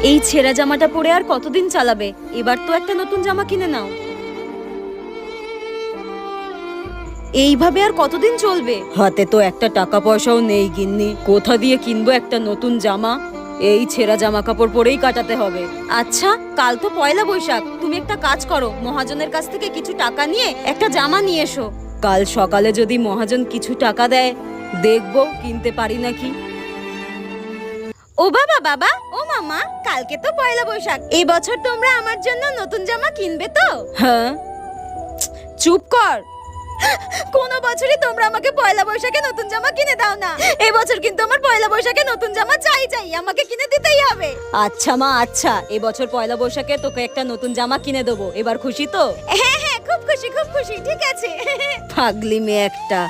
এই ছেঁড়া জামাটা পরে আর কতদিন চালাবে? এবার তো একটা নতুন জামা কিনে নাও। এইভাবে আর কতদিন চলবে? হাতে তো একটা টাকা পয়সাও নেই গিন্নি, কোথা দিয়ে কিনবো একটা নতুন জামা? এই ছেঁড়া জামা কাপড় পরেই কাটাতে হবে। আচ্ছা, কাল তো পয়লা বৈশাখ, তুমি একটা কাজ করো, মহাজনের কাছ থেকে কিছু টাকা নিয়ে একটা জামা নিয়ে এসো। কাল সকালে যদি মহাজন কিছু টাকা দেয়, দেখবো কিনতে পারি নাকি। ও বাবা, বাবা, ও মামা, কালকে তো পয়লা বৈশাখ, এই বছর তোমরা আমার জন্য নতুন জামা কিনবে তো? হ্যাঁ। চুপ কর। কোন বছরই তোমরা আমাকে পয়লা বৈশাখে নতুন জামা কিনে দাও না। এই বছর কিন্তু আমার পয়লা বৈশাখে নতুন জামা চাই, আমাকে কিনে দিতেই হবে। আচ্ছা মা, আচ্ছা, এই বছর পয়লা বৈশাখে তোকে একটা নতুন জামা কিনে দেবো। এবার খুশি তো? হ্যাঁ হ্যাঁ, খুব খুশি খুব খুশি, ঠিক আছে। পাগলি মেয়ে একটা।